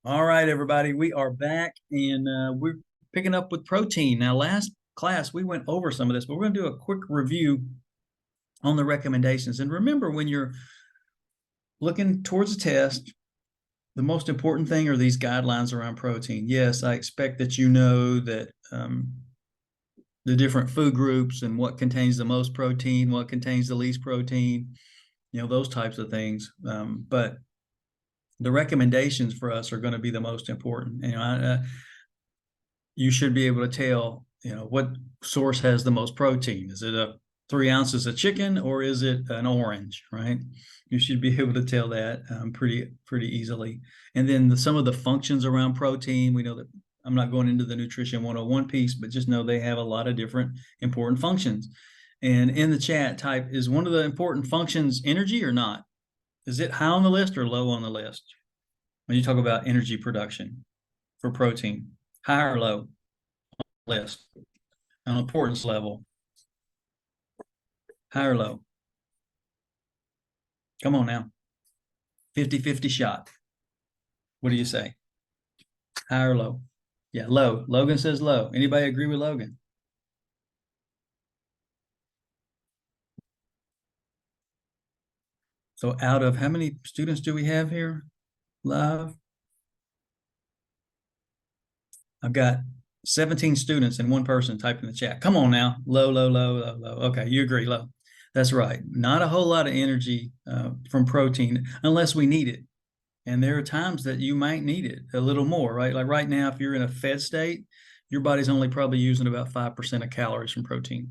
All right, everybody, we are back and we're picking up with protein. Now, last class we went over some of this, but we're going to do a quick review on the recommendations. And remember, when you're looking towards a test, the most important thing are these guidelines around protein. Yes, I expect that you know that the different food groups and what contains the most protein, what contains the least protein, those types of things. But the recommendations for us are going to be the most important. You should be able to tell, what source has the most protein. Is it a 3 ounces of chicken or is it an orange, right? You should be able to tell that pretty easily. And then some of the functions around protein, we know that I'm not going into the nutrition 101 piece, but just know they have a lot of different important functions. And in the chat, type, is one of the important functions energy or not? Is it high on the list or low on the list when you talk about energy production for protein? High or low list on importance level? High or low? Come on now. 50-50 shot. What do you say? High or low? Yeah, low. Logan says low. Anybody agree with Logan? So out of how many students do we have here live? I've got 17 students and one person typing in the chat. Come on now. Low, low, low, low, low. Okay, you agree, low. That's right. Not a whole lot of energy from protein unless we need it. And there are times that you might need it a little more, right? Like right now, if you're in a fed state, your body's only probably using about 5% of calories from protein.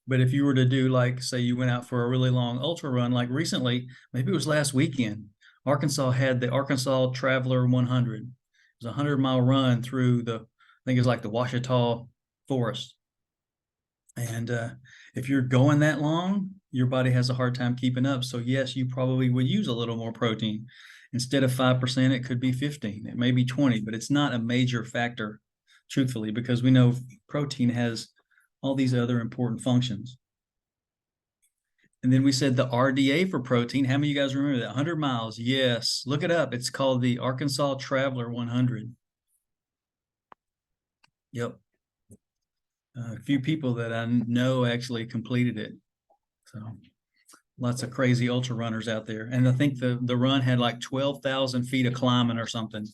But if you were to do, like, say you went out for a really long ultra run, like recently, maybe it was last weekend, Arkansas had the Arkansas Traveler 100. It was a 100-mile run through I think it's like the Ouachita Forest. And if you're going that long, your body has a hard time keeping up. So yes, you probably would use a little more protein. Instead of 5%, it could be 15, it may be 20, but it's not a major factor, truthfully, because we know protein has all these other important functions. And then we said the RDA for protein. How many of you guys remember that? 100 miles. Yes. Look it up. It's called the Arkansas Traveler 100. Yep. A few people that I know actually completed it. So lots of crazy ultra runners out there. And I think the run had like 12,000 feet of climbing or something.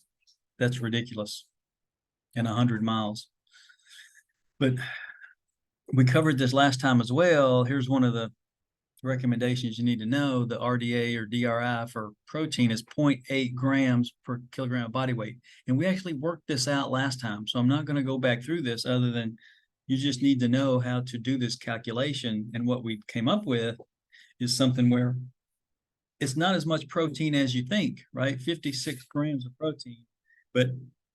That's ridiculous. And 100 miles. But we covered this last time as well. Here's one of the recommendations you need to know. The RDA or DRI for protein is 0.8 grams per kilogram of body weight. And we actually worked this out last time. So I'm not going to go back through this other than you just need to know how to do this calculation. And what we came up with is something where it's not as much protein as you think, right? 56 grams of protein. But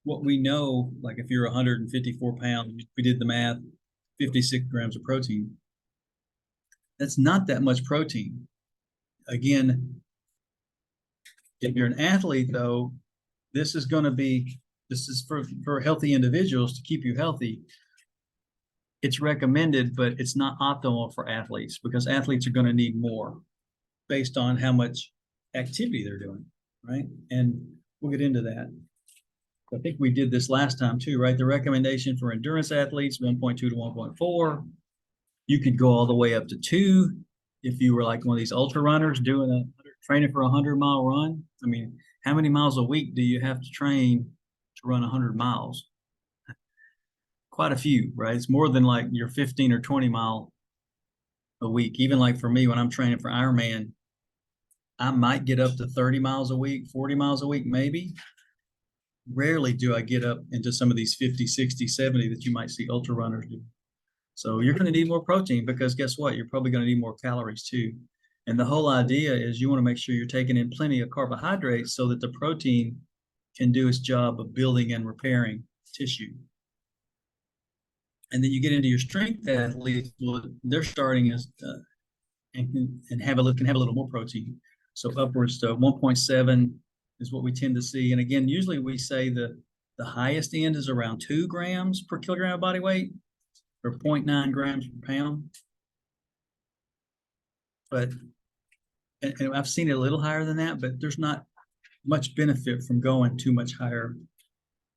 what we know, like if you're 154 pounds, we did the math, 56 grams of protein. That's not that much protein. Again, if you're an athlete, though, this is for healthy individuals to keep you healthy. It's recommended, but it's not optimal for athletes because athletes are going to need more based on how much activity they're doing, right? And we'll get into that. I think we did this last time too, right? The recommendation for endurance athletes, 1.2 to 1.4. You could go all the way up to 2 if you were like one of these ultra runners training for a 100-mile run. I mean, how many miles a week do you have to train to run 100 miles? Quite a few, right? It's more than like your 15 or 20 mile a week. Even like for me, when I'm training for Ironman, I might get up to 30 miles a week, 40 miles a week, maybe. Rarely do I get up into some of these 50, 60, 70 that you might see ultra runners do. So you're going to need more protein because guess what? You're probably going to need more calories too. And the whole idea is you want to make sure you're taking in plenty of carbohydrates so that the protein can do its job of building and repairing tissue. And then you get into your strength athletes, well, they're starting as and can have a little more protein. So upwards to 1.7 is what we tend to see. And again, usually we say the highest end is around 2 grams per kilogram of body weight or 0.9 grams per pound. But and I've seen it a little higher than that, but there's not much benefit from going too much higher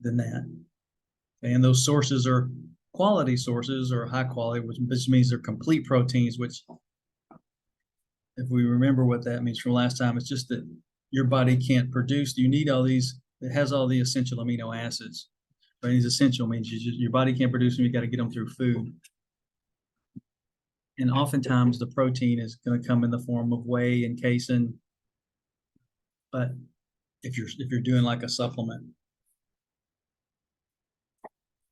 than that. And those sources are quality sources or high quality, which means they're complete proteins, which if we remember what that means from last time, it's just that your body can't produce. You need all these, it has all the essential amino acids. But these essential means your body can't produce them, you got to get them through food. And oftentimes the protein is going to come in the form of whey and casein. But if you're doing like a supplement.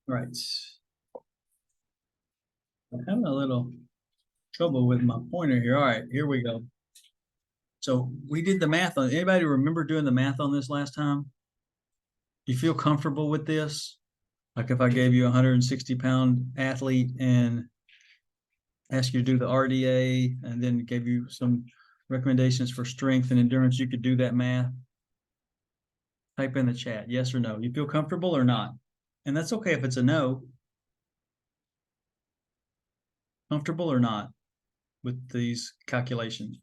Right. I'm having a little trouble with my pointer here. All right, here we go. So we did the math on, anybody remember doing the math on this last time? You feel comfortable with this? Like if I gave you a 160-pound athlete and asked you to do the RDA and then gave you some recommendations for strength and endurance, you could do that math? Type in the chat, yes or no. You feel comfortable or not? And that's okay if it's a no. Comfortable or not with these calculations?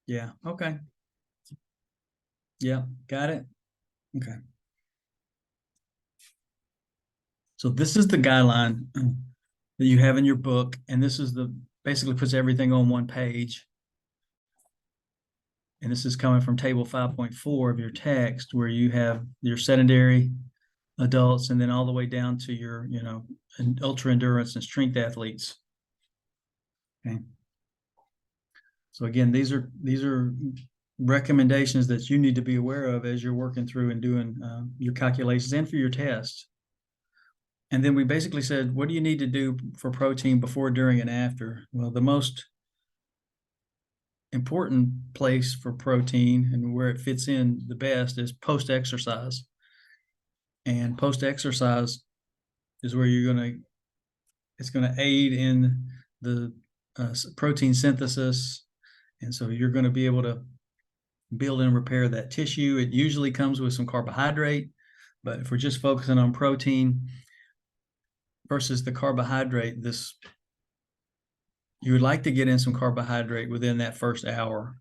Yeah, okay. Yeah, got it. Okay. So this is the guideline that you have in your book, and this is basically puts everything on one page. And this is coming from table 5.4 of your text, where you have your sedentary adults and then all the way down to your, ultra endurance and strength athletes. Okay. So again, these are recommendations that you need to be aware of as you're working through and doing your calculations and for your test. And then we basically said, what do you need to do for protein before, during, and after? Well, the most important place for protein and where it fits in the best is post-exercise. And post-exercise is where it's going to aid in the protein synthesis. And so you're going to be able to build and repair that tissue. It usually comes with some carbohydrate, but if we're just focusing on protein versus the carbohydrate, you would like to get in some carbohydrate within that first hour,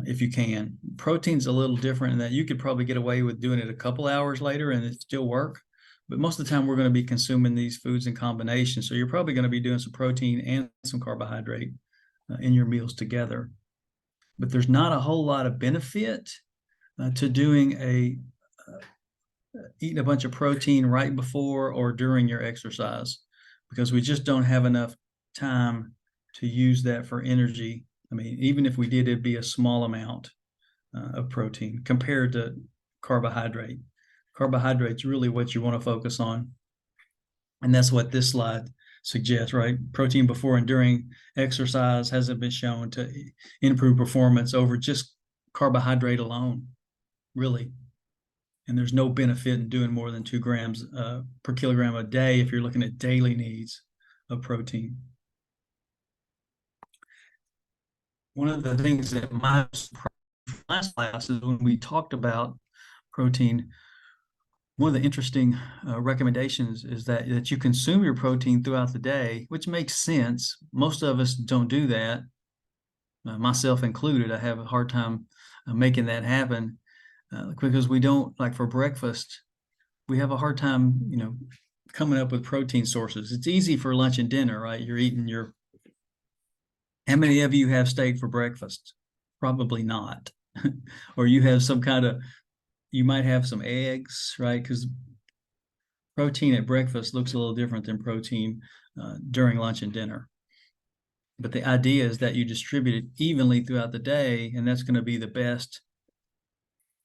if you can. Protein's a little different in that you could probably get away with doing it a couple hours later and it still work. But most of the time we're going to be consuming these foods in combination. So you're probably going to be doing some protein and some carbohydrate in your meals together. But there's not a whole lot of benefit to doing eating a bunch of protein right before or during your exercise, because we just don't have enough time to use that for energy. I mean, even if we did, it'd be a small amount of protein compared to carbohydrate. Carbohydrate's really what you want to focus on. And that's what this slide suggests, right? Protein before and during exercise hasn't been shown to improve performance over just carbohydrate alone, really. And there's no benefit in doing more than 2 grams per kilogram a day if you're looking at daily needs of protein. One of the things that my last class is when we talked about protein, one of the interesting recommendations is that you consume your protein throughout the day, which makes sense. Most of us don't do that, myself included. I have a hard time making that happen because we don't, like for breakfast, we have a hard time, coming up with protein sources. It's easy for lunch and dinner, right? You're eating how many of you have steak for breakfast? Probably not. Or you have you might have some eggs, right? Because protein at breakfast looks a little different than protein during lunch and dinner. But the idea is that you distribute it evenly throughout the day, and that's going to be the best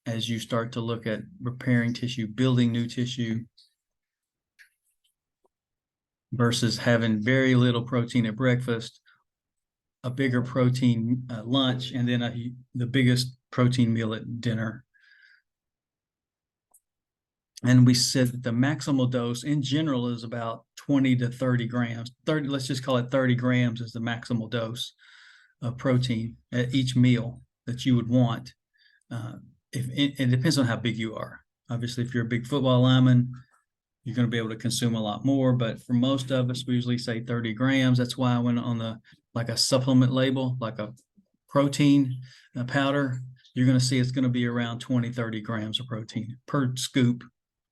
as you start to look at repairing tissue, building new tissue, versus having very little protein at breakfast, a bigger protein lunch, and then the biggest protein meal at dinner. And we said that the maximal dose in general is about 20 to 30 grams. Let's just call it 30 grams is the maximal dose of protein at each meal that you would want. It depends on how big you are. Obviously, if you're a big football lineman, you're going to be able to consume a lot more. But for most of us, we usually say 30 grams. That's why I went on like a supplement label, like a protein powder, you're going to see it's going to be around 20, 30 grams of protein per scoop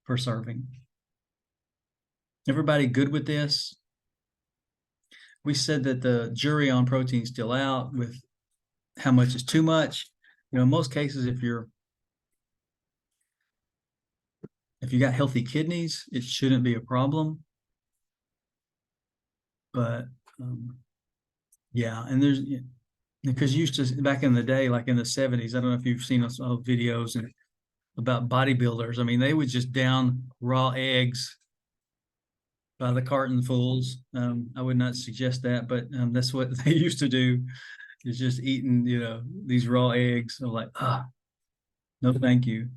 per serving. Everybody good with this? We said that the jury on protein is still out with how much is too much. You know, in most cases, if you got healthy kidneys, it shouldn't be a problem. But yeah, and there's, because used to back in the day, like in the 70s, I don't know if you've seen those videos about bodybuilders. I mean, they would just down raw eggs by the cartonfuls. I would not suggest that, but that's what they used to do, is just eating, you know, these raw eggs. I'm like, no, thank you.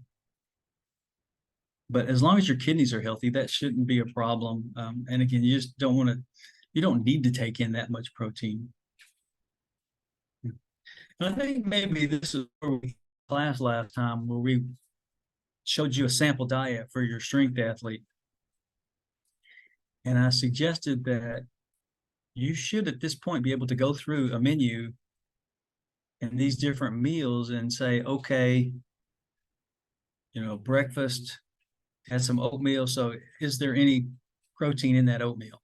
But as long as your kidneys are healthy, that shouldn't be a problem. And again, you just don't want to, you don't need to take in that much protein. And I think maybe this is where we class last time, where we showed you a sample diet for your strength athlete. And I suggested that you should at this point be able to go through a menu and these different meals and say, okay, you know, breakfast had some oatmeal. So is there any protein in that oatmeal?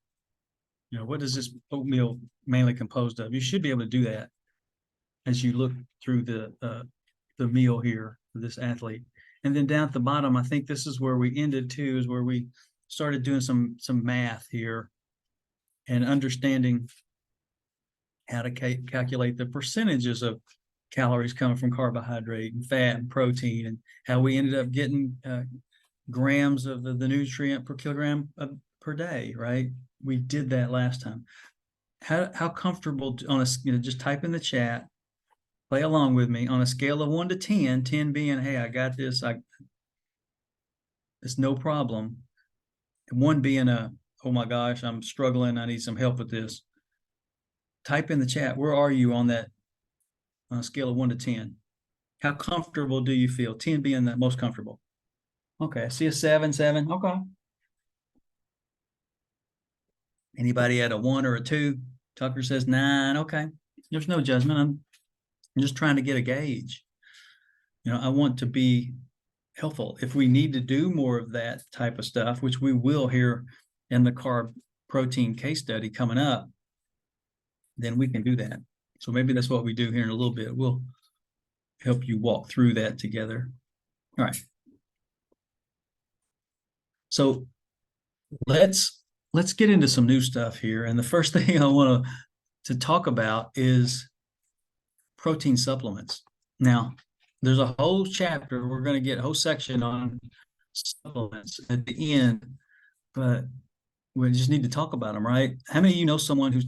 You know, what is this oatmeal mainly composed of? You should be able to do that as you look through the meal here for this athlete. And then down at the bottom, I think this is where we ended too, is where we started doing some math here and understanding how to calculate the percentages of calories coming from carbohydrate and fat and protein, and how we ended up getting grams of the nutrient per kilogram per day, right? We did that last time. How comfortable on a, you know, just type in the chat, play along with me on a scale of 1 to 10, 10 being, hey, I got this, it's no problem. And 1 being oh my gosh, I'm struggling, I need some help with this. Type in the chat, where are you on that, on a scale of 1 to 10? How comfortable do you feel? 10 being the most comfortable. Okay, I see a 7, 7. Okay. Anybody at a 1 or a 2? Tucker says 9. Okay. There's no judgment. I'm just trying to get a gauge. You know, I want to be helpful. If we need to do more of that type of stuff, which we will here in the carb protein case study coming up, then we can do that. So maybe that's what we do here in a little bit. We'll help you walk through that together. All right. So let's get into some new stuff here. And the first thing I want to talk about is protein supplements. Now, there's a whole chapter, we're going to get a whole section on supplements at the end, but we just need to talk about them, right? How many of you know someone who's,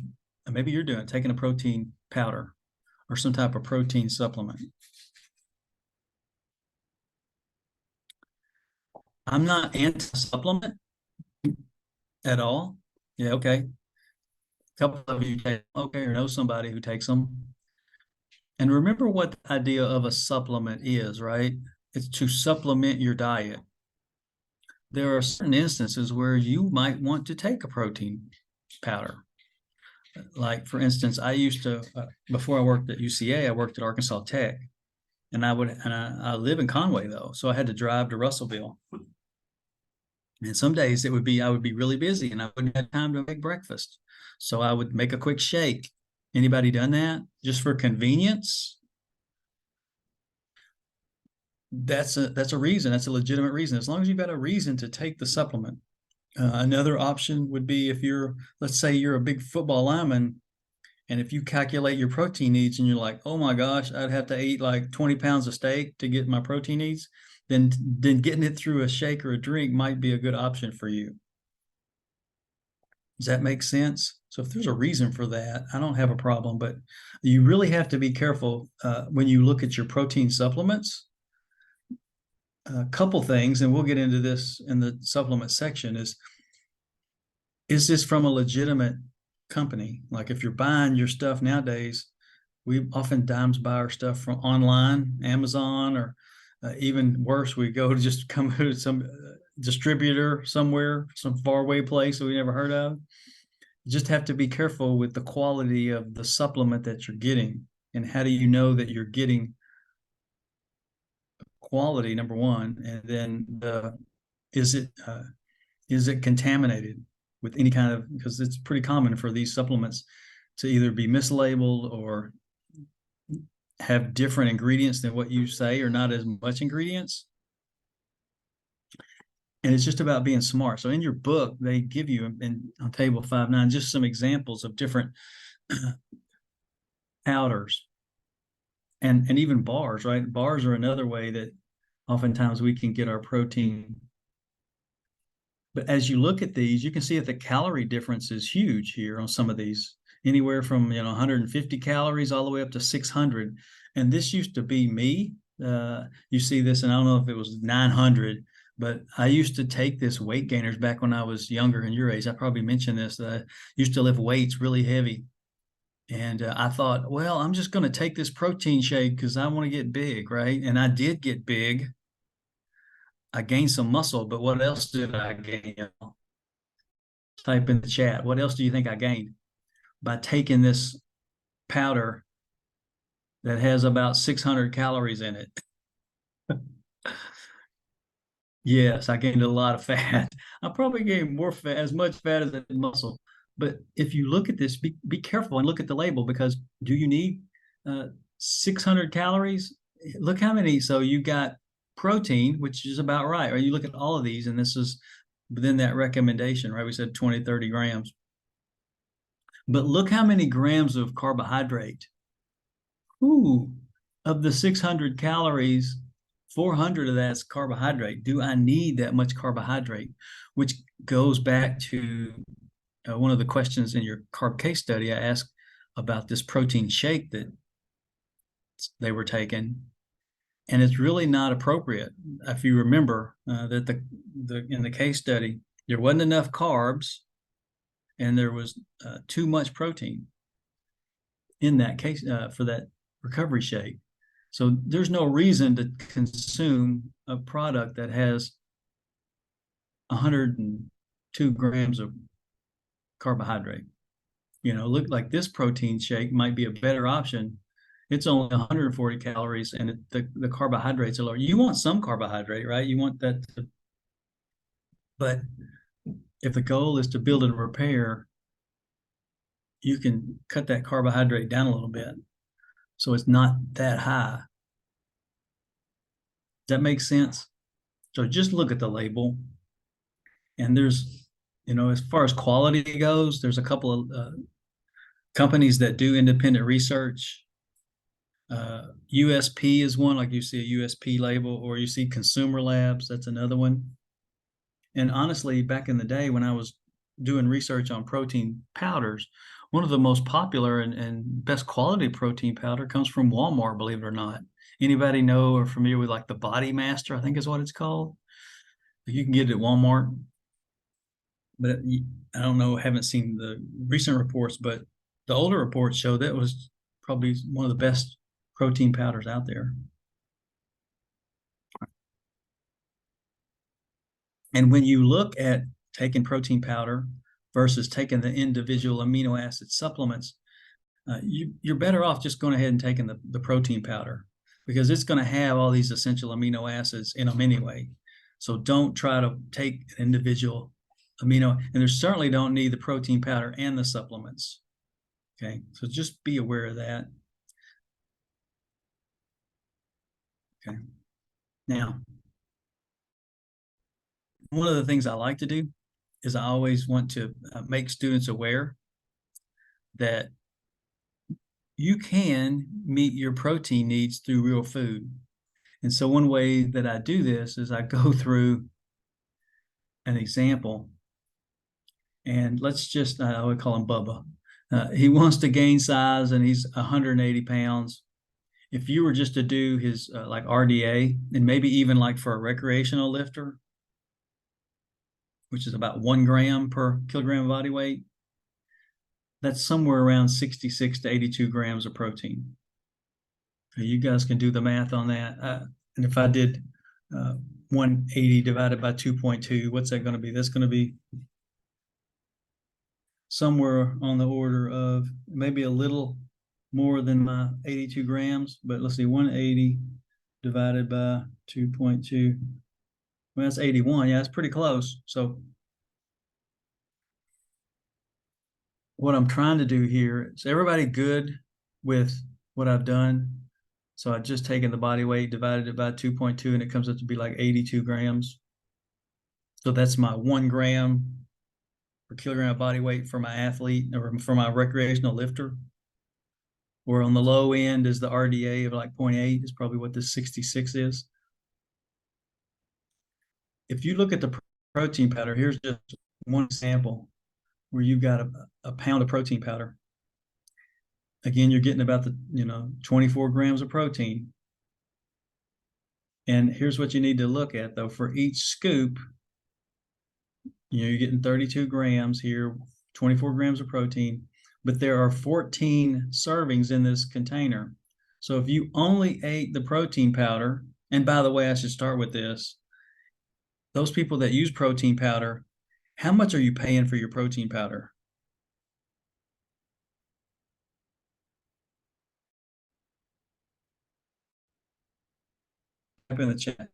maybe you're taking a protein powder or some type of protein supplement? I'm not anti-supplement at all. Yeah, okay. A couple of you take, okay, or know somebody who takes them. And remember what the idea of a supplement is, right? It's to supplement your diet. There are certain instances where you might want to take a protein powder. Like, for instance, I used to, before I worked at UCA, I worked at Arkansas Tech. And I live in Conway, though, so I had to drive to Russellville. And some days I would be really busy and I wouldn't have time to make breakfast. So I would make a quick shake. Anybody done that just for convenience? That's a reason. That's a legitimate reason. As long as you've got a reason to take the supplement. Another option would be if let's say you're a big football lineman, and if you calculate your protein needs and you're like, oh my gosh, I'd have to eat like 20 pounds of steak to get my protein needs, then getting it through a shake or a drink might be a good option for you. Does that make sense? So if there's a reason for that, I don't have a problem, but you really have to be careful when you look at your protein supplements. A couple things, and we'll get into this in the supplement section, is this from a legitimate company? Like if you're buying your stuff nowadays, we oftentimes buy our stuff from online, Amazon, or even worse, we go to just come to some distributor somewhere, some faraway place that we never heard of. You just have to be careful with the quality of the supplement that you're getting. And how do you know that you're getting quality, number one, and then is it contaminated with any kind of, because it's pretty common for these supplements to either be mislabeled or have different ingredients than what you say, or not as much ingredients. And it's just about being smart. So in your book, they give you on table 5.9 just some examples of different powders and even bars, right? Bars are another way that oftentimes we can get our protein. But as you look at these, you can see that the calorie difference is huge here on some of these, anywhere from 150 calories all the way up to 600. And this used to be me. You see this, and I don't know if it was 900, but I used to take this weight gainers back when I was younger and your age. I probably mentioned this. I used to lift weights really heavy. And I thought, well, I'm just going to take this protein shake because I want to get big, right? And I did get big. I gained some muscle, but what else did I gain? Type in the chat. What else do you think I gained by taking this powder that has about 600 calories in it? Yes, I gained a lot of fat. I probably gained more fat, as much fat as I did muscle. But if you look at this, be careful and look at the label, because do you need 600 calories? Look how many. So you got protein, which is about right. Or you look at all of these, and this is within that recommendation, right? We said 20, 30 grams. But look how many grams of carbohydrate. Ooh, of the 600 calories, 400 of that's carbohydrate. Do I need that much carbohydrate? Which goes back to one of the questions in your carb case study. I asked about this protein shake that they were taking, and it's really not appropriate. If you remember that in the case study, there wasn't enough carbs and there was too much protein in that case for that recovery shake. So there's no reason to consume a product that has 102 grams of carbohydrate. Look, like this protein shake might be a better option. It's only 140 calories, and the carbohydrates are lower. You want some carbohydrate, right? You want that but if the goal is to build and repair, you can cut that carbohydrate down a little bit so it's not that high. Does that make sense? So just look at the label. And there's, as far as quality goes, there's a couple of companies that do independent research. USP is one, like you see a USP label, or you see Consumer Labs, that's another one. And honestly, back in the day when I was doing research on protein powders, one of the most popular and best quality protein powder comes from Walmart, believe it or not. Anybody know or familiar with like the Body Master, I think is what it's called? You can get it at Walmart. But I don't know, haven't seen the recent reports, but the older reports show that was probably one of the best protein powders out there. And when you look at taking protein powder versus taking the individual amino acid supplements, you're better off just going ahead and taking the protein powder, because it's going to have all these essential amino acids in them anyway. So don't try to take an individual amino, and there certainly don't need the protein powder and the supplements. Okay, so just be aware of that. Okay, now, one of the things I like to do is I always want to make students aware that you can meet your protein needs through real food. And so one way that I do this is I go through an example, and let's just, I would call him Bubba. He wants to gain size and he's 180 pounds. If you were just to do his like RDA, and maybe even like for a recreational lifter, which is about 1 gram per kilogram of body weight, that's somewhere around 66 to 82 grams of protein. You guys can do the math on that. And if I did 180 divided by 2.2, what's that going to be? That's going to be somewhere on the order of maybe a little more than my 82 grams, but let's see, 180 divided by 2.2. Well, that's 81. Yeah, that's pretty close. So what I'm trying to do here is everybody good with what I've done. So I've just taken the body weight, divided it by 2.2, and it comes up to be like 82 grams. So that's my 1 gram per kilogram of body weight for my athlete or for my recreational lifter. Or on the low end is the RDA of like 0.8 is probably what this 66 is. If you look at the protein powder, here's just one example where you've got a pound of protein powder. Again, you're getting about the 24 grams of protein. And here's what you need to look at though. For each scoop, you're getting 32 grams here, 24 grams of protein, but there are 14 servings in this container. So if you only ate the protein powder, and by the way, I should start with this. Those people that use protein powder, how much are you paying for your protein powder? Type in the chat.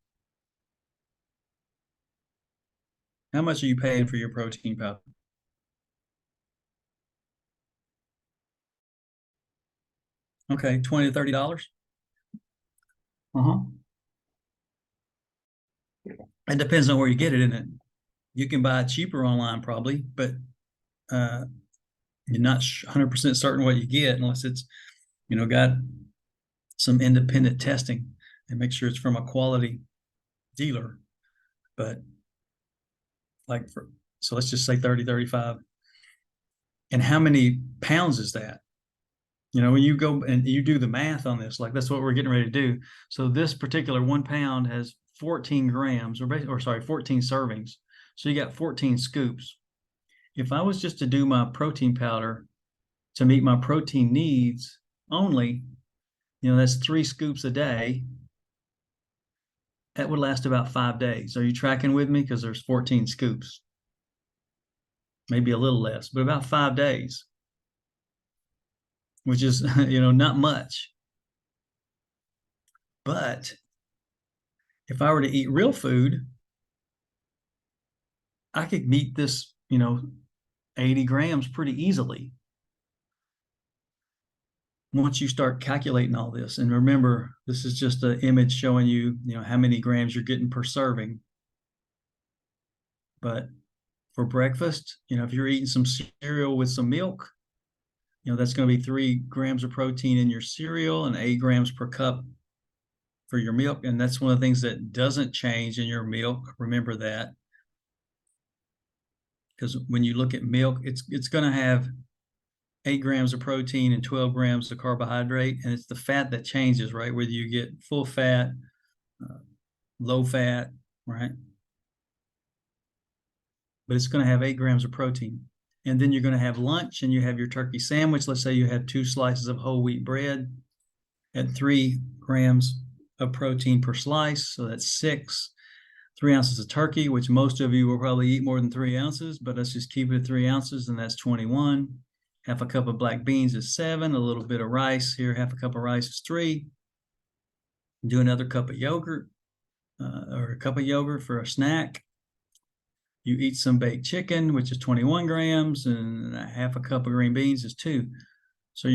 How much are you paying for your protein powder? Okay, $20 to $30. Uh-huh. It depends on where you get it, isn't it? You can buy it cheaper online probably, but you're not 100% certain what you get unless it's, got some independent testing and make sure it's from a quality dealer. But so let's just say 30, 35. And how many pounds is that? When you go and you do the math on this, like that's what we're getting ready to do. So this particular 1 pound has 14 grams or sorry, 14 servings. So you got 14 scoops. If I was just to do my protein powder to meet my protein needs only, that's 3 scoops a day. That would last about 5 days. Are you tracking with me? Because there's 14 scoops. Maybe a little less, but about 5 days, which is, not much. But if I were to eat real food, I could meet this, 80 grams pretty easily. Once you start calculating all this, and remember, this is just an image showing you, how many grams you're getting per serving. But for breakfast, if you're eating some cereal with some milk, that's going to be 3 grams of protein in your cereal and 8 grams per cup for your milk. And that's one of the things that doesn't change in your milk. Remember that. Because when you look at milk, it's going to have 8 grams of protein and 12 grams of carbohydrate. And it's the fat that changes, right? Whether you get full fat, low fat, right? But it's going to have 8 grams of protein. And then you're going to have lunch and you have your turkey sandwich. Let's say you have 2 slices of whole wheat bread at 3 grams of protein per slice. So that's 6. 3 ounces of turkey, which most of you will probably eat more than 3 ounces, but let's just keep it at 3 ounces, and that's 21. Half a cup of black beans is 7. A little bit of rice here, half a cup of rice is 3. Do another cup of yogurt or a cup of yogurt for a snack. You eat some baked chicken, which is 21 grams, and half a cup of green beans is 2. So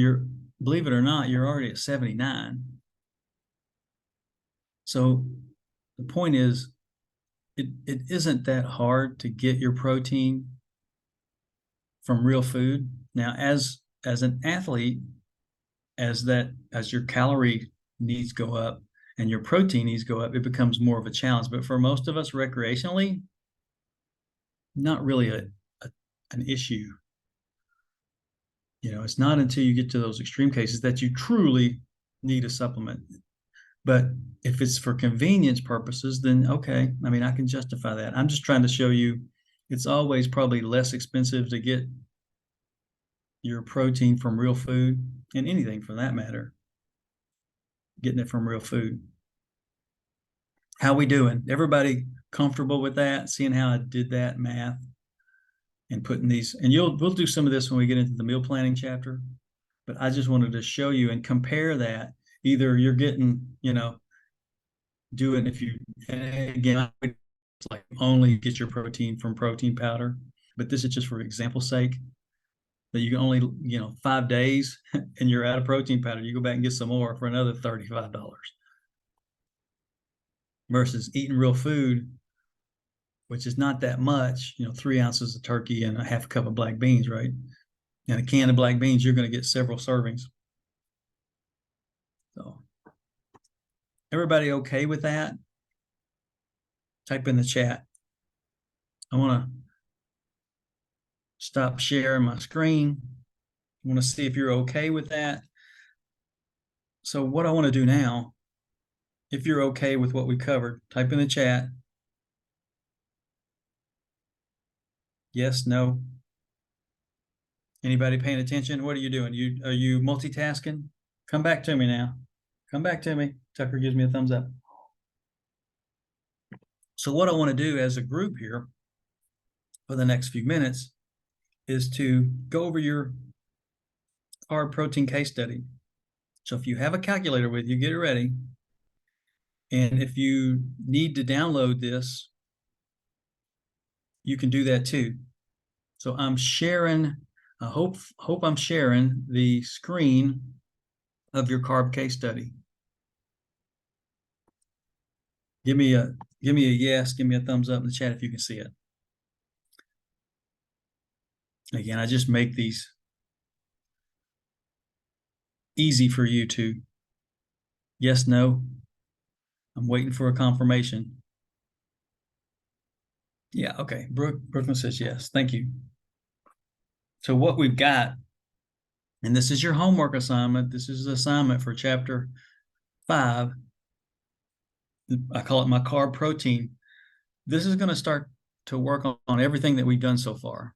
believe it or not, you're already at 79. So the point is, it isn't that hard to get your protein from real food. Now, as an athlete, as your calorie needs go up and your protein needs go up, it becomes more of a challenge. But for most of us recreationally, not really an issue. It's not until you get to those extreme cases that you truly need a supplement. But if it's for convenience purposes, then okay. I mean, I can justify that. I'm just trying to show you it's always probably less expensive to get your protein from real food, and anything for that matter, getting it from real food. How we doing? Everybody comfortable with that? Seeing how I did that math and putting these, and we'll do some of this when we get into the meal planning chapter. but I just wanted to show you and compare that. Either you're getting, do it if you, and again, it's like only get your protein from protein powder, but this is just for example's sake that you can only, 5 days and you're out of protein powder. You go back and get some more for another $35 versus eating real food, which is not that much, 3 ounces of turkey and a half a cup of black beans, right? And a can of black beans, you're going to get several servings. So everybody okay with that? Type in the chat. I want to stop sharing my screen. I want to see if you're okay with that. So what I want to do now, if you're okay with what we covered, type in the chat. Yes, no. Anybody paying attention? What are you doing? Are you multitasking? Come back to me now. Come back to me. Tucker gives me a thumbs up. So what I want to do as a group here for the next few minutes is to go over your carb protein case study. So if you have a calculator with you, get it ready. And if you need to download this, you can do that too. So I'm sharing, I hope I'm sharing the screen of your carb case study. Give me a yes, give me a thumbs up in the chat if you can see it. Again, I just make these easy for you to yes, no. I'm waiting for a confirmation. Yeah, okay. Brooklyn says yes. Thank you. So what we've got, and this is your homework assignment. This is the assignment for chapter 5. I call it my carb protein. This is going to start to work on everything that we've done so far.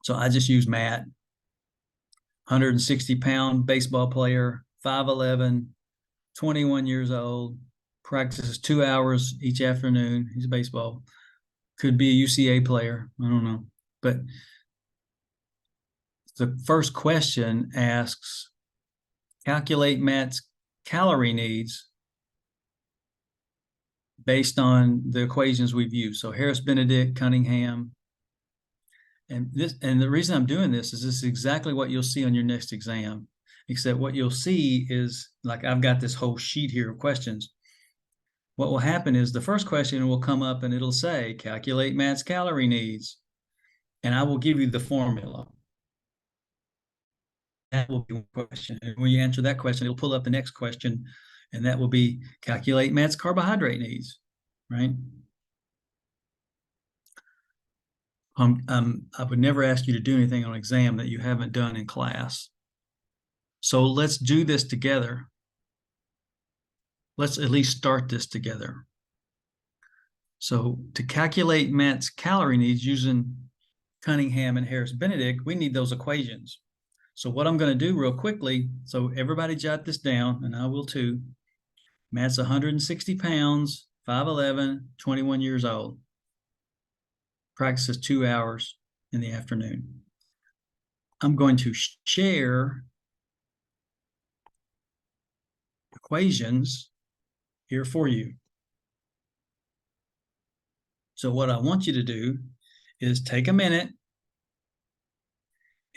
So I just use Matt, 160-pound baseball player, 5'11", 21 years old, practices 2 hours each afternoon. He's a baseball. Could be a UCA player. I don't know. But the first question asks, calculate Matt's calorie needs based on the equations we've used. So Harris, Benedict, Cunningham. And the reason I'm doing this is exactly what you'll see on your next exam, except what you'll see is, like, I've got this whole sheet here of questions. What will happen is the first question will come up and it'll say, calculate Matt's calorie needs. And I will give you the formula. That will be one question. And when you answer that question, it'll pull up the next question, and that will be calculate Matt's carbohydrate needs, right? I would never ask you to do anything on exam that you haven't done in class. So let's do this together. Let's at least start this together. So to calculate Matt's calorie needs using Cunningham and Harris Benedict, we need those equations. So what I'm going to do real quickly, so everybody jot this down, and I will too. Matt's 160 pounds, 5'11", 21 years old. Practices 2 hours in the afternoon. I'm going to share equations here for you. So what I want you to do is take a minute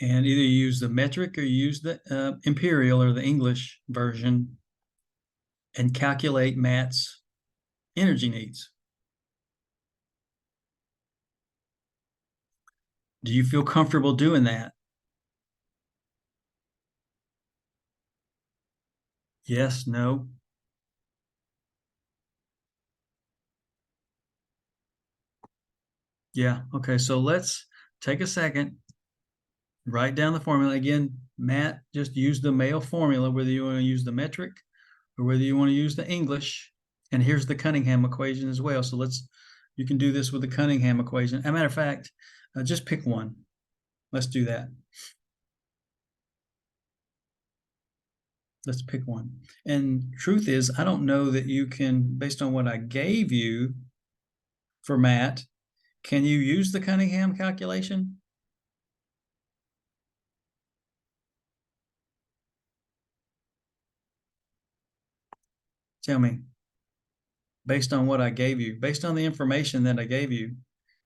and either use the metric or use the imperial or the English version and calculate Matt's energy needs. Do you feel comfortable doing that? Yes, no? Yeah, okay, so let's take a second, write down the formula. Again, Matt just used the Mayo formula, whether you want to use the metric or whether you want to use the English. And here's the Cunningham equation as well. So you can do this with the Cunningham equation. As a matter of fact, just pick one. Let's do that. Let's pick one. And truth is, I don't know that you can, based on what I gave you for Matt, can you use the Cunningham calculation? Tell me, based on what I gave you, based on the information that I gave you,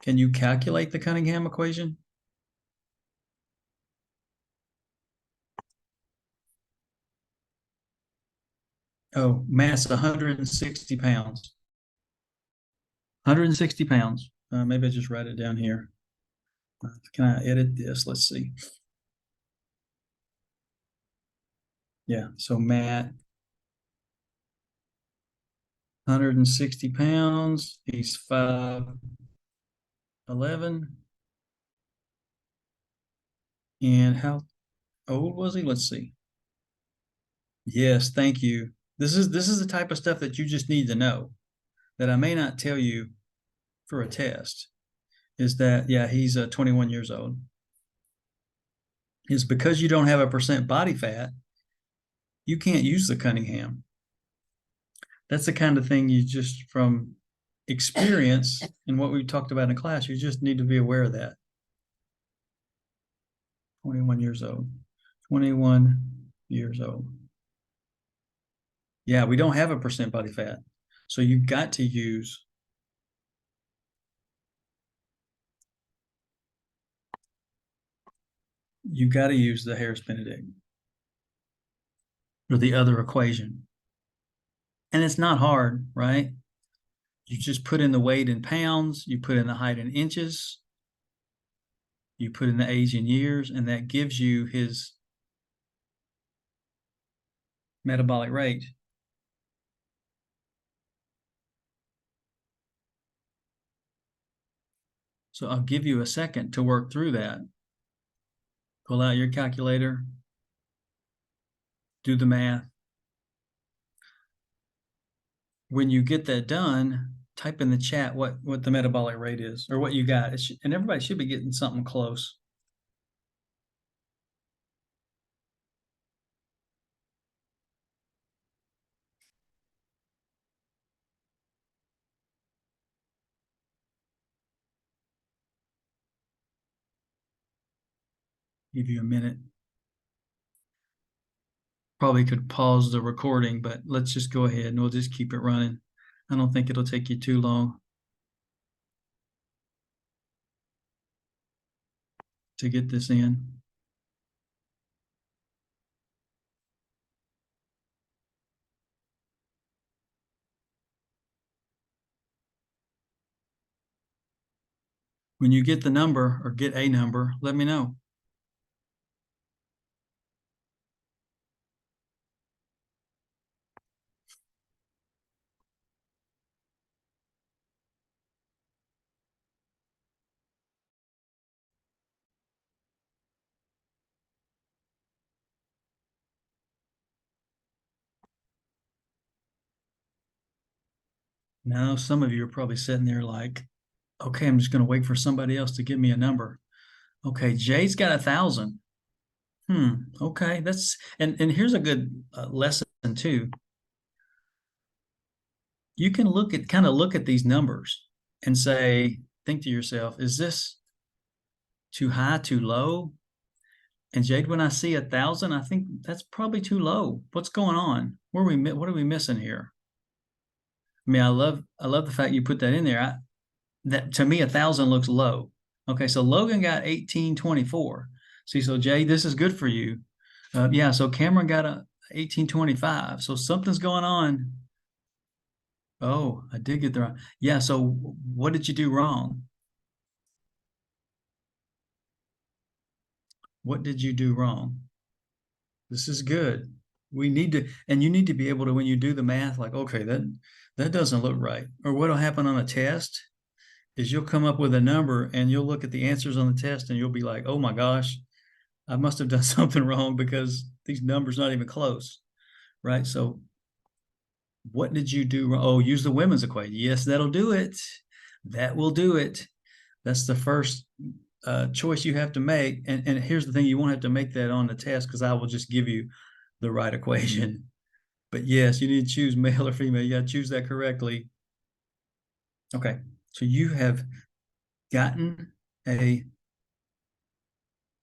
can you calculate the Cunningham equation? Oh, mass 160 pounds. 160 pounds. Maybe I just write it down here. Can I edit this? Let's see. Yeah, so Matt, 160 pounds. He's 5'11". And how old was he? Let's see. Yes, thank you. This is the type of stuff that you just need to know that I may not tell you for a test. Is that, yeah, he's 21 years old. Is because you don't have a percent body fat, you can't use the Cunningham. That's the kind of thing you just from experience and what we talked about in class, you just need to be aware of that. 21 years old. 21 years old. Yeah, we don't have a percent body fat. So you've got to use the Harris-Benedict or the other equation. And it's not hard, right? You just put in the weight in pounds, you put in the height in inches, you put in the age in years, and that gives you his metabolic rate. So I'll give you a second to work through that. Pull out your calculator, do the math. When you get that done, type in the chat what the metabolic rate is or what you got. And everybody should be getting something close. Give you a minute. Probably could pause the recording, but let's just go ahead and we'll just keep it running. I don't think it'll take you too long to get this in. When you get the number or get a number, let me know. Now, some of you are probably sitting there like, okay, I'm just going to wait for somebody else to give me a number. Okay, Jay's got 1,000. Okay, and here's a good lesson too. You can kind of look at these numbers and think to yourself, is this too high, too low? And Jade, when I see 1,000, I think that's probably too low. What's going on? What are we missing here? I mean, I love the fact you put that in there. That to me, 1,000 looks low. Okay, so Logan got 1824. See, so Jay, this is good for you. Yeah, so Cameron got a 1825. So something's going on. Oh, I did get the wrong. Yeah, so what did you do wrong? What did you do wrong? This is good. We need to, and you need to be able to, when you do the math, like, okay, that doesn't look right. Or what'll happen on a test is you'll come up with a number and you'll look at the answers on the test and you'll be like, oh my gosh, I must have done something wrong because these numbers not even close, right? So what did you do wrong? Oh, use the women's equation. Yes, that'll do it. That will do it. That's the first choice you have to make. And here's the thing, you won't have to make that on the test because I will just give you the right equation. But yes, you need to choose male or female. You got to choose that correctly. Okay, so you have gotten a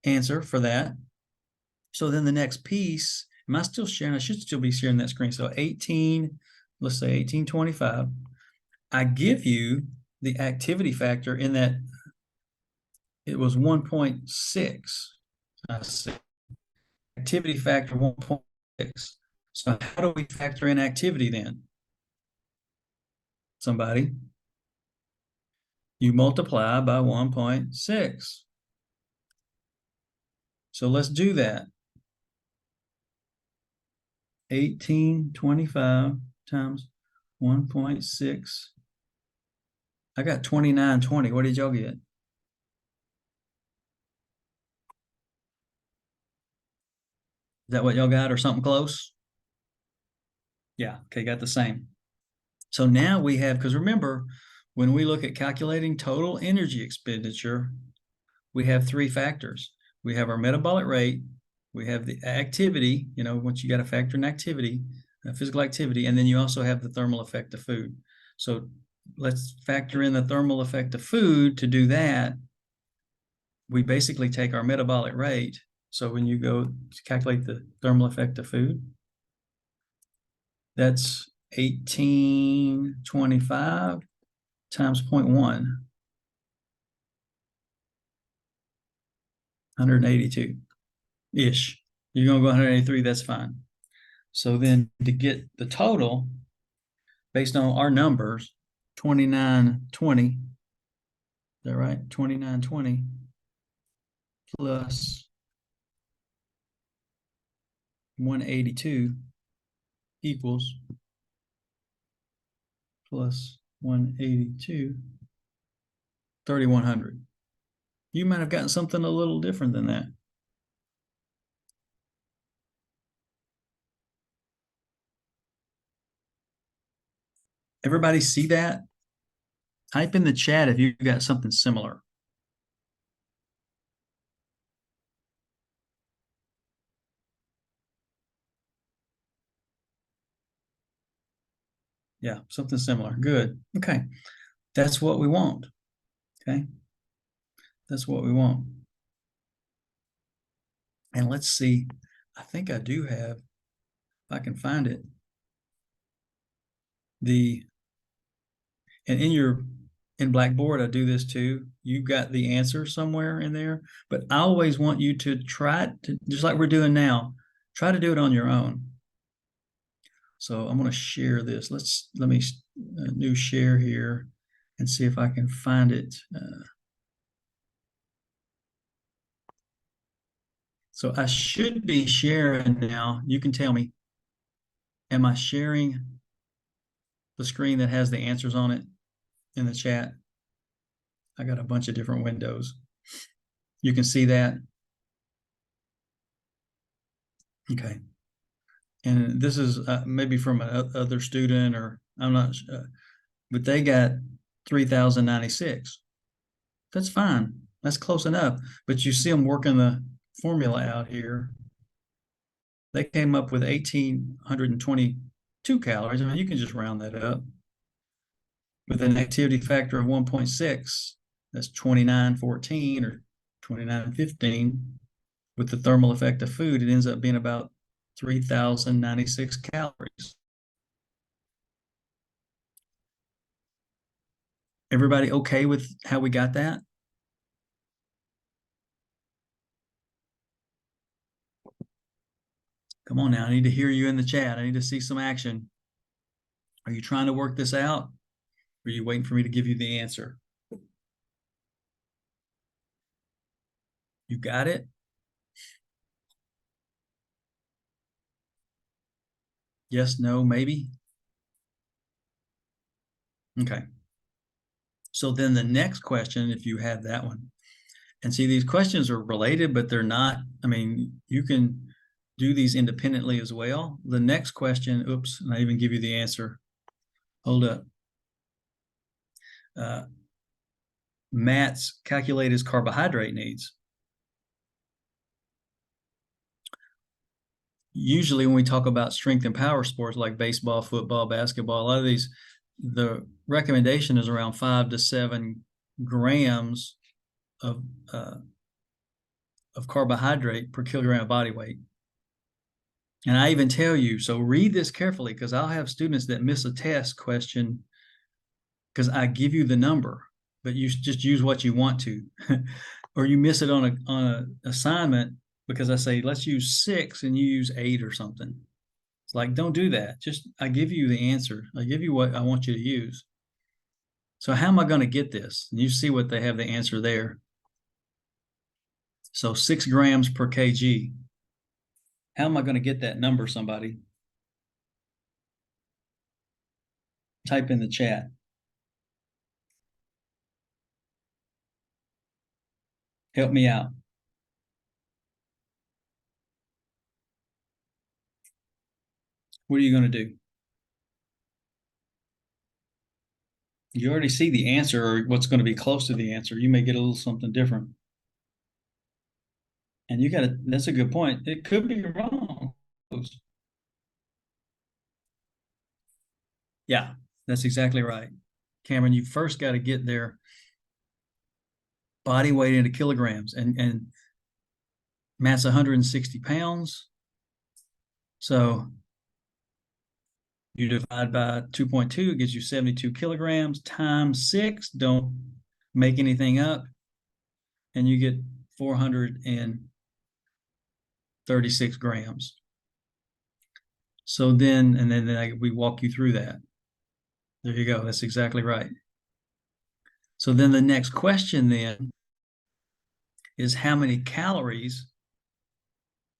answer for that. So then the next piece, am I still sharing? I should still be sharing that screen. So 18 let's say 1825. I give you the activity factor in that it was 1.6. I see activity factor 1.6. So how do we factor in activity then? Somebody, you multiply by 1.6. So let's do that. 1825 times 1.6. I got 2920. What did y'all get? Is that what y'all got or something close? Yeah, okay, got the same. So now we have, because remember, when we look at calculating total energy expenditure, we have three factors. We have our metabolic rate, we have the activity, once you got to factor in activity, physical activity, and then you also have the thermal effect of food. So let's factor in the thermal effect of food. To do that, we basically take our metabolic rate. So when you go to calculate the thermal effect of food, that's 1825 times 0.1, 182-ish. You're going to go 183, that's fine. So then to get the total, based on our numbers, 2920, is that right? 2920 plus 182 equals plus 182, 3,100. You might have gotten something a little different than that. Everybody see that? Type in the chat if you got something similar. Yeah, something similar. Good. Okay. That's what we want. Okay. That's what we want. And let's see. I think I do have, if I can find it, and in Blackboard, I do this too. You got the answer somewhere in there, but I always want you to try to, just like we're doing now, try to do it on your own. So I'm going to share this. Let me new share here and see if I can find it. So I should be sharing now. You can tell me, am I sharing the screen that has the answers on it in the chat? I got a bunch of different windows. You can see that. Okay. And this is maybe from another student, or I'm not sure, but they got 3,096. That's fine. That's close enough. But you see them working the formula out here. They came up with 1,822 calories. I mean, you can just round that up. With an activity factor of 1.6, that's 2914 or 2915. With the thermal effect of food, it ends up being about 3,096 calories. Everybody okay with how we got that? Come on now, I need to hear you in the chat. I need to see some action. Are you trying to work this out? Or are you waiting for me to give you the answer? You got it? Yes, no, maybe? Okay. So then the next question, if you have that one, and see, these questions are related, but they're not. I mean, you can do these independently as well. The next question, oops, and I even give you the answer. Hold up. Matt's calculate his carbohydrate needs. Usually when we talk about strength and power sports like baseball, football, basketball, a lot of these, the recommendation is around 5 to 7 grams of carbohydrate per kilogram of body weight. And I even tell you, so read this carefully, because I'll have students that miss a test question because I give you the number, but you just use what you want to. Or you miss it on a assignment because I say, let's use 6 and you use 8 or something. It's like, don't do that. Just, I give you the answer. I give you what I want you to use. So how am I going to get this? And you see what they have the answer there. So 6 grams per kg. How am I going to get that number, somebody? Type in the chat. Help me out. What are you going to do? You already see the answer, or what's going to be close to the answer. You may get a little something different. And you got to, that's a good point. It could be wrong. Yeah, that's exactly right. Cameron, you first got to get their body weight into kilograms, and Matt's 160 pounds. So you divide by 2.2, it gives you 72 kilograms times 6. Don't make anything up. And you get 436 grams. So then, and then we walk you through that. There you go. That's exactly right. So then the next question then is, how many calories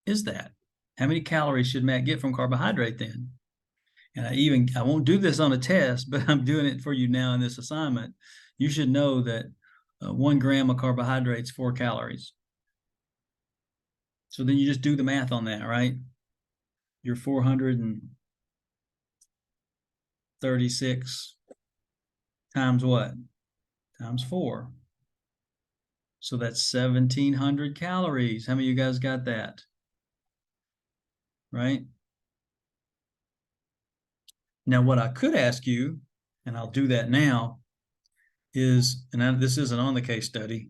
is that? How many calories should Matt get from carbohydrate then? And I won't do this on a test, but I'm doing it for you now in this assignment. You should know that 1 gram of carbohydrates, 4 calories. So then you just do the math on that, right? You're 436 times what? Times 4. So that's 1,700 calories. How many of you guys got that? Right? Now, what I could ask you, and I'll do that now, is, and this isn't on the case study,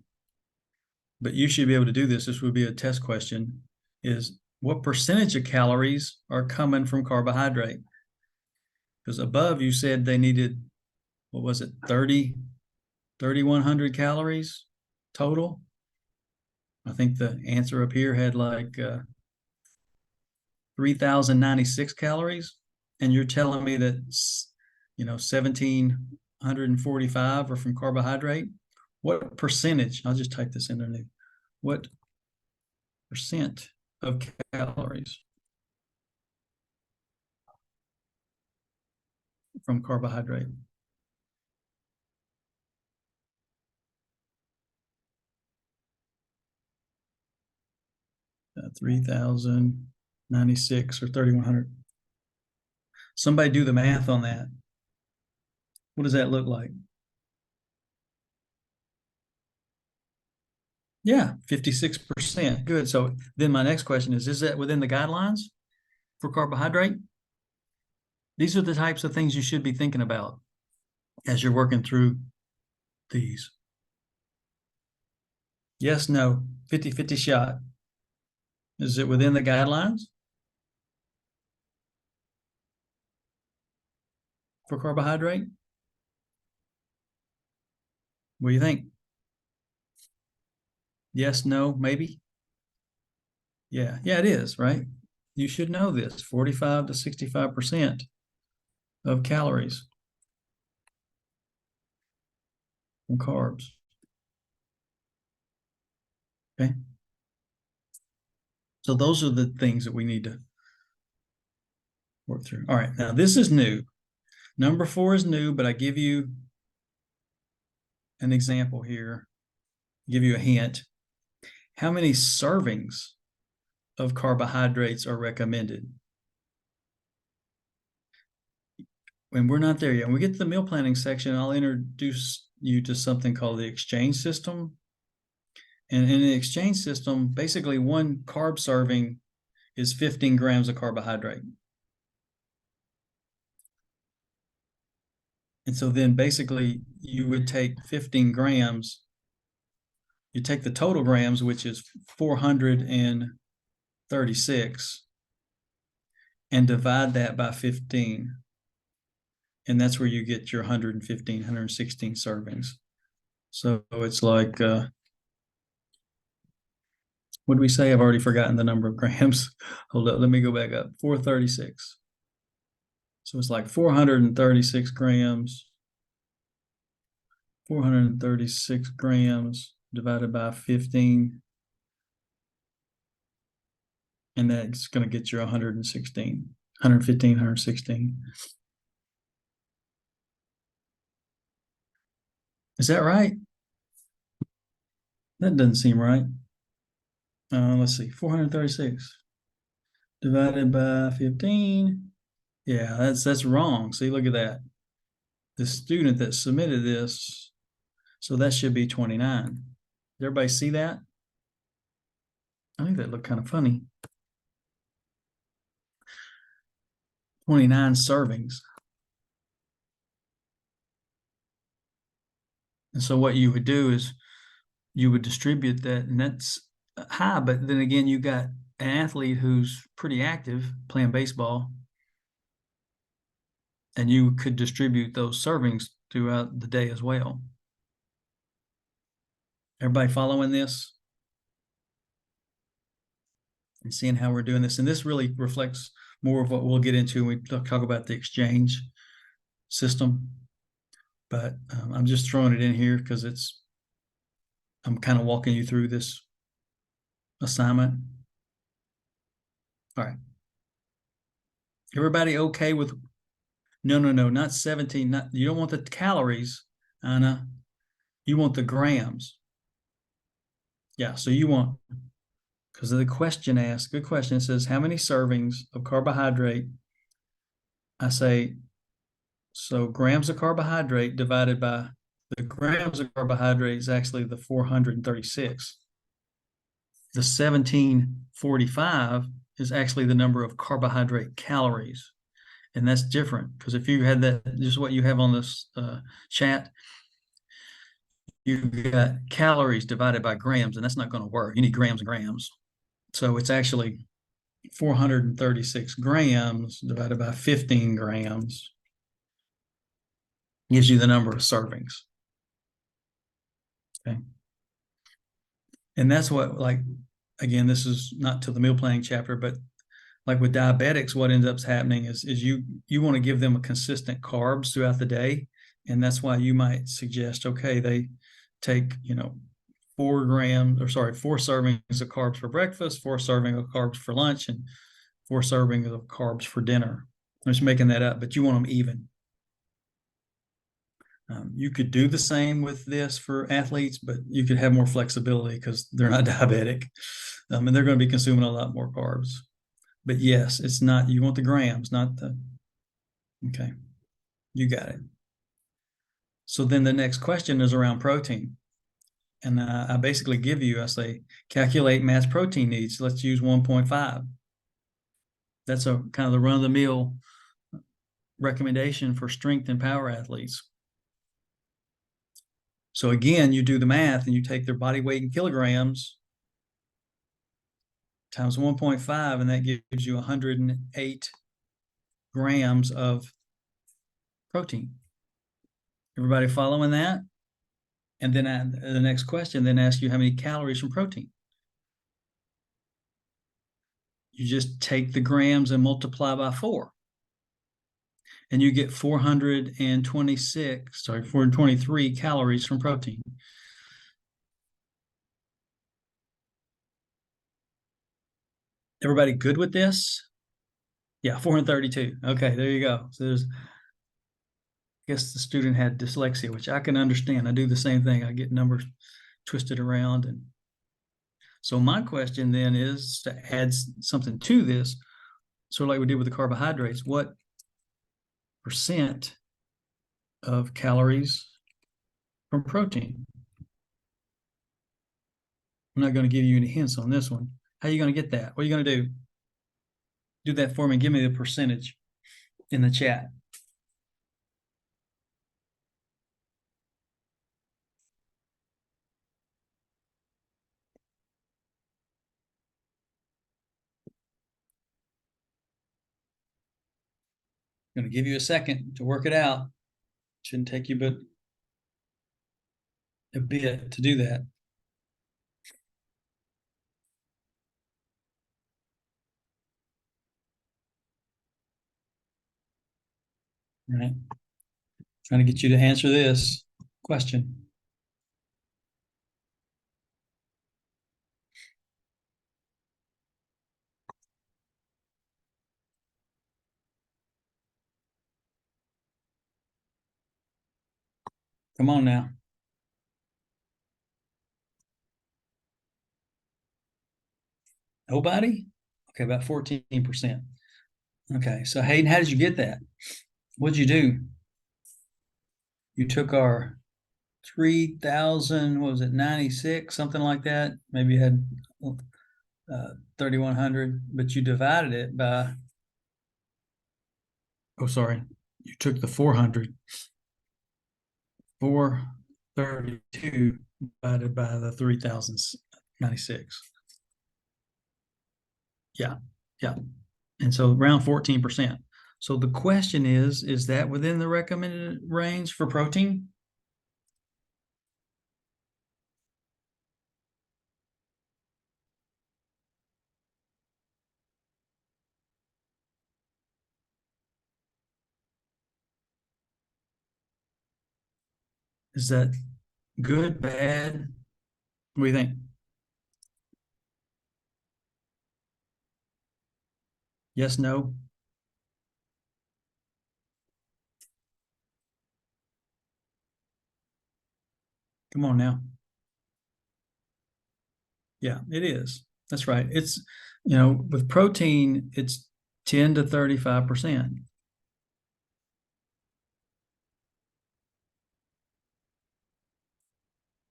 but you should be able to do this. This would be a test question, is what percentage of calories are coming from carbohydrate? Because above you said they needed, what was it, 3,100 calories total? I think the answer up here had like 3,096 calories. And you're telling me that, 1,745 are from carbohydrate? What percentage? I'll just type this in there. What percent of calories from carbohydrate? Uh, 3,096 or 3,100. Somebody do the math on that. What does that look like? Yeah, 56%. Good. So then my next question is that within the guidelines for carbohydrate? These are the types of things you should be thinking about as you're working through these. Yes, no, 50-50 shot. Is it within the guidelines for carbohydrate? What do you think? Yes, no, maybe? Yeah, it is, right? You should know this, 45 to 65% of calories from carbs. Okay. So those are the things that we need to work through. All right, now this is new. Number 4 is new, but I give you an example here, give you a hint. How many servings of carbohydrates are recommended? When we're not there yet, when we get to the meal planning section, I'll introduce you to something called the exchange system. And in the exchange system, basically 1 carb serving is 15 grams of carbohydrate. And so then basically you would take 15 grams, you take the total grams, which is 436, and divide that by 15. And that's where you get your 115, 116 servings. So it's like, what do we say? I've already forgotten the number of grams. Hold up, let me go back up. 436. So it's like 436 grams. 436 grams divided by 15. And that's going to get you 116, 115, 116. Is that right? That doesn't seem right. Let's see, 436 divided by 15. Yeah, that's wrong. See, look at that. The student that submitted this, so that should be 29. Does everybody see that? I think that looked kind of funny. 29 servings. And so what you would do is you would distribute that, and that's high, but then again, you got an athlete who's pretty active playing baseball, and you could distribute those servings throughout the day as well. Everybody following this and seeing how we're doing this? And this really reflects more of what we'll get into when we talk about the exchange system. But I'm just throwing it in here because I'm kind of walking you through this assignment. All right. Everybody okay with, no, not 17. You don't want the calories, Anna. You want the grams. Yeah, so you want, because the question asks, good question, it says, how many servings of carbohydrate? I say, so grams of carbohydrate divided by the grams of carbohydrate is actually the 436. The 1745 is actually the number of carbohydrate calories. And that's different because if you had that, just what you have on this chat, you got calories divided by grams, and that's not going to work. You need grams and grams. So it's actually 436 grams divided by 15 grams gives you the number of servings. Okay. And that's what, like, again, this is not to the meal planning chapter, but like with diabetics, what ends up happening is you want to give them a consistent carbs throughout the day. And that's why you might suggest, okay, they take, 4 servings of carbs for breakfast, 4 servings of carbs for lunch, and 4 servings of carbs for dinner. I'm just making that up, but you want them even. You could do the same with this for athletes, but you could have more flexibility because they're not diabetic, and they're going to be consuming a lot more carbs. But yes, it's not, you want the grams, not the, okay, you got it. So then the next question is around protein. And I basically give you, I say, calculate mass protein needs. Let's use 1.5. That's a kind of the run-of-the-mill recommendation for strength and power athletes. So again, you do the math and you take their body weight in kilograms times 1.5, and that gives you 108 grams of protein. Everybody following that? And then the next question then asks you how many calories from protein. You just take the grams and multiply by 4. And you get 423 calories from protein. Everybody good with this? Yeah, 432. Okay, there you go. So I guess the student had dyslexia, which I can understand. I do the same thing. I get numbers twisted around. And so my question then is to add something to this, sort of like we did with the carbohydrates. What percent of calories from protein? I'm not going to give you any hints on this one. How are you going to get that? What are you going to do? Do that for me. Give me the percentage in the chat. going to give you a second to work it out. Shouldn't take you but a bit to do that. All right. Trying to get you to answer this question. Come on now. Nobody? Okay, about 14%. Okay, so Hayden, how did you get that? What'd you do? You took our 3,000, what was it, 96, something like that? Maybe you had 3,100, but you divided it by, oh, sorry, you took the 400, 432 divided by the 3,096. Yeah, yeah. And so around 14%. So the question is that within the recommended range for protein? Is that good, bad? What do you think? Yes, no? Come on now. Yeah, it is. That's right. It's, with protein, it's 10 to 35%.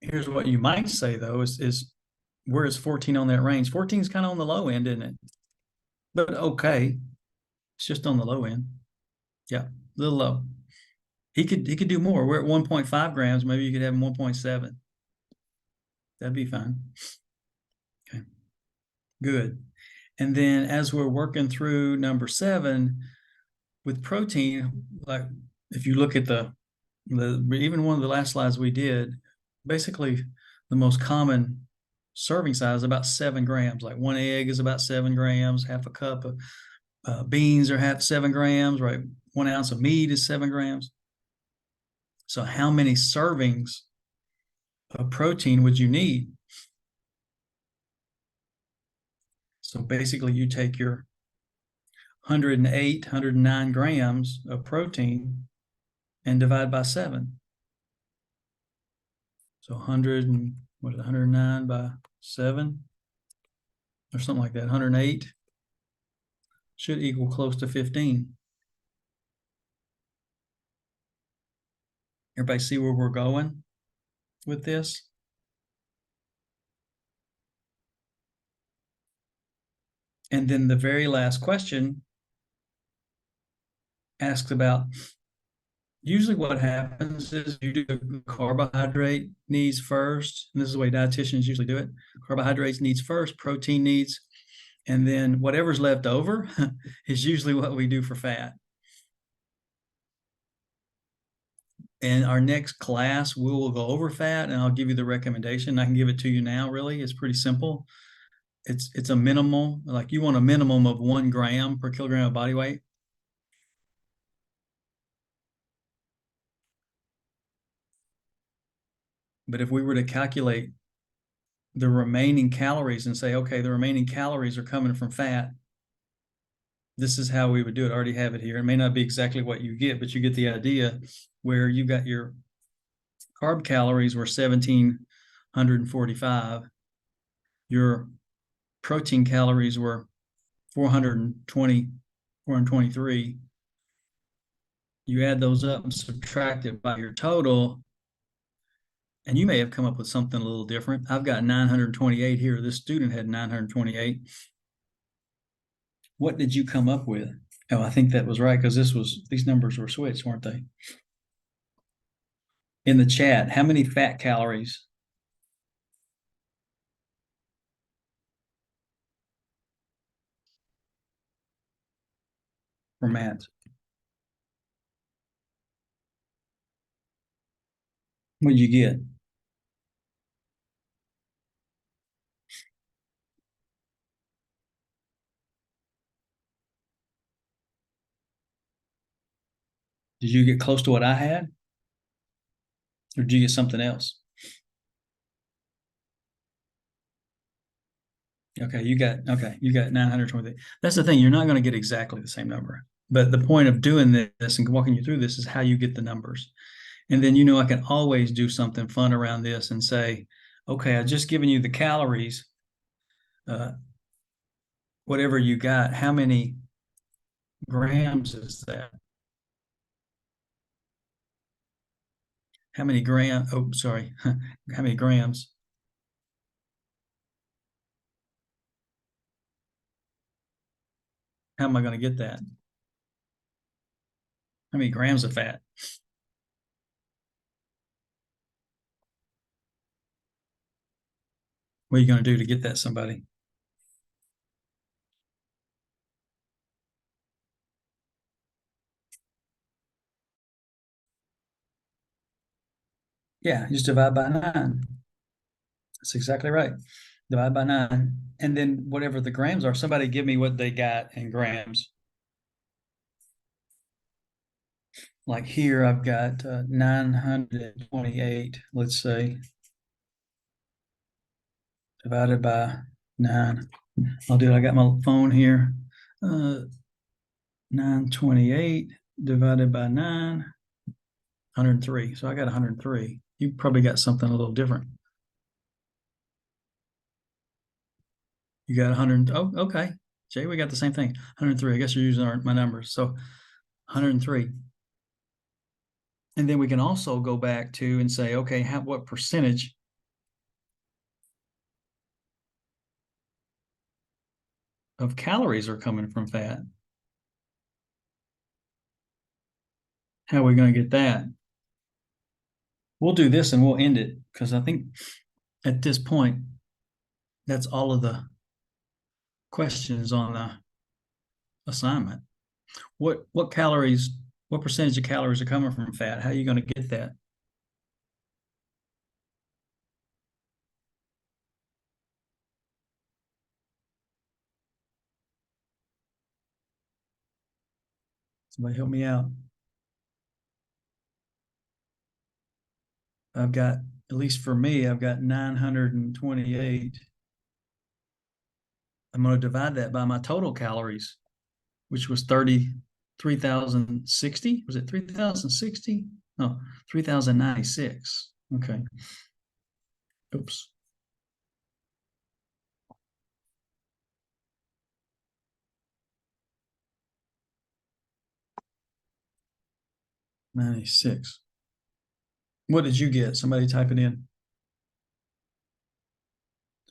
Here's what you might say though, is where is 14 on that range? 14 is kind of on the low end, isn't it? But okay, it's just on the low end. Yeah, a little low. He could do more. We're at 1.5 grams. Maybe you could have 1.7. That'd be fine. Okay, good. And then as we're working through number 7 with protein, like if you look at the even one of the last slides we did, basically the most common serving size is about 7 grams. Like one egg is about 7 grams, half a cup of beans are 7 grams, right? 1 ounce of meat is 7 grams. So how many servings of protein would you need? So basically you take your 108, 109 grams of protein and divide by 7. So 100 and what is it, 109 by 7 or something like that. 108 should equal close to 15. Everybody see where we're going with this? And then the very last question asks about, usually what happens is you do the carbohydrate needs first, and this is the way dietitians usually do it. Carbohydrates needs first, protein needs, and then whatever's left over is usually what we do for fat. And our next class, we will go over fat, and I'll give you the recommendation. I can give it to you now, really. It's pretty simple. It's a minimal, like you want a minimum of 1 gram per kilogram of body weight. But if we were to calculate the remaining calories and say, okay, the remaining calories are coming from fat, this is how we would do it. I already have it here. It may not be exactly what you get, but you get the idea, where you got your carb calories were 1,745. Your protein calories were 420, 423. You add those up and subtract it by your total, and you may have come up with something a little different. I've got 928 here. This student had 928. What did you come up with? Oh, I think that was right, because these numbers were switched, weren't they? In the chat, how many fat calories? For Matt? What did you get? Did you get close to what I had, or did you get something else? Okay, you got 920. That's the thing. You're not going to get exactly the same number. But the point of doing this and walking you through this is how you get the numbers. And then, I can always do something fun around this and say, okay, I just given you the calories, uh, whatever you got, how many grams is that? How many Oh, sorry. How many grams? How am I going to get that? How many grams of fat? What are you going to do to get that, somebody? Yeah, just divide by 9. That's exactly right. Divide by 9. And then whatever the grams are, somebody give me what they got in grams. Like here, I've got 928, let's say, divided by 9. I'll do it. I got my phone here. 928 divided by 9, 103. So I got 103. You probably got something a little different. You got 100. Oh, okay. Jay, we got the same thing. 103. I guess you're using my numbers. So 103. And then we can also go back to and say, okay, what percentage of calories are coming from fat? How are we going to get that? We'll do this and we'll end it because I think at this point, that's all of the questions on the assignment. What percentage of calories are coming from fat? How are you going to get that? Somebody help me out. I've got, at least for me, I've got 928. I'm going to divide that by my total calories, which was 33,060. Was it 3,060? No, 3,096. Okay. Oops. 96. What did you get? Somebody type it in.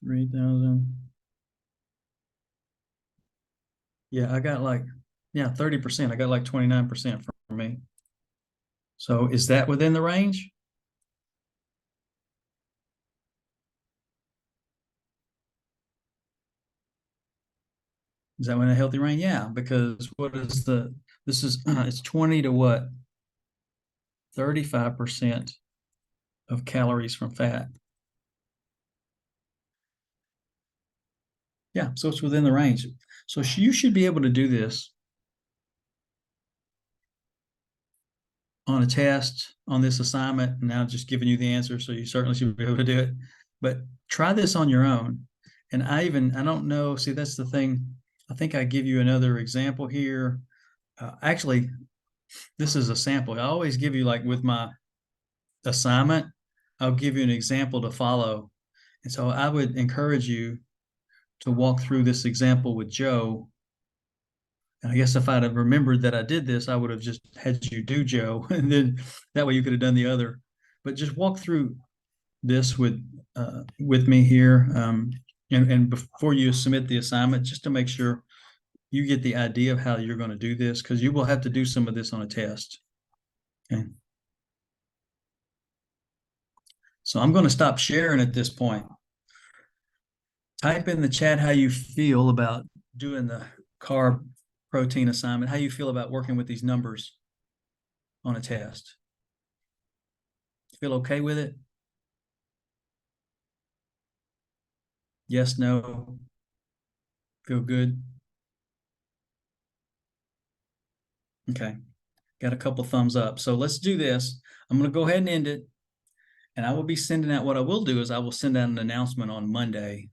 3,000. Yeah, I got like, yeah, 30%. I got like 29% for me. So is that within the range? Is that within a healthy range? Yeah, because this is, it's 20 to what? 35% of calories from fat. Yeah, so it's within the range. So you should be able to do this on a test on this assignment. Now just giving you the answer, so you certainly should be able to do it. But try this on your own. And I don't know. See, that's the thing. I think I give you another example here. Actually, this is a sample. I always give you, like with my assignment, I'll give you an example to follow. And so I would encourage you to walk through this example with Joe. And I guess if I'd have remembered that I did this, I would have just had you do Joe, and then that way you could have done the other. But just walk through this with me here, and before you submit the assignment, just to make sure you get the idea of how you're going to do this, because you will have to do some of this on a test. Okay. So I'm going to stop sharing at this point. Type in the chat how you feel about doing the carb protein assignment, how you feel about working with these numbers on a test. Feel okay with it? Yes, no, feel good? Okay, got a couple thumbs up. So let's do this. I'm going to go ahead and end it. And I will be sending out, what I will do is I will send out an announcement on Monday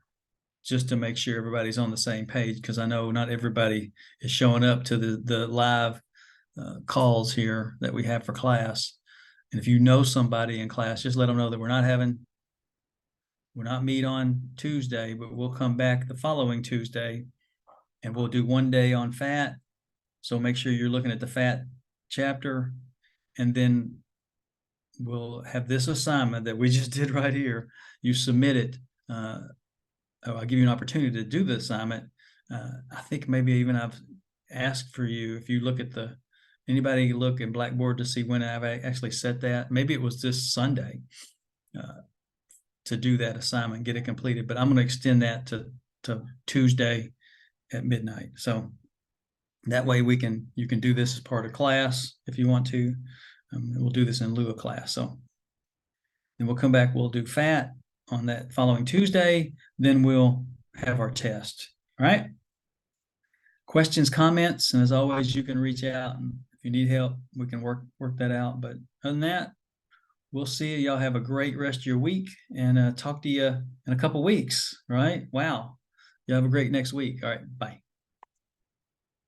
just to make sure everybody's on the same page, because I know not everybody is showing up to the live calls here that we have for class. And if you know somebody in class, just let them know that we're not meet on Tuesday, but we'll come back the following Tuesday and we'll do one day on fat. So make sure you're looking at the fat chapter, and then we'll have this assignment that we just did right here. You submit it. I'll give you an opportunity to do the assignment. I think maybe even I've asked for you, if you look at anybody look in Blackboard to see when I've actually set that. Maybe it was this Sunday to do that assignment, get it completed, but I'm going to extend that to Tuesday at midnight. So that way you can do this as part of class if you want to. We'll do this in lieu of class. So then we'll come back, we'll do fat on that following Tuesday, then we'll have our test. All right. Questions, comments, and as always, you can reach out, and if you need help, we can work that out. But other than that, we'll see you. Y'all have a great rest of your week, and talk to you in a couple weeks. Right? Wow. You have a great next week. All right. Bye.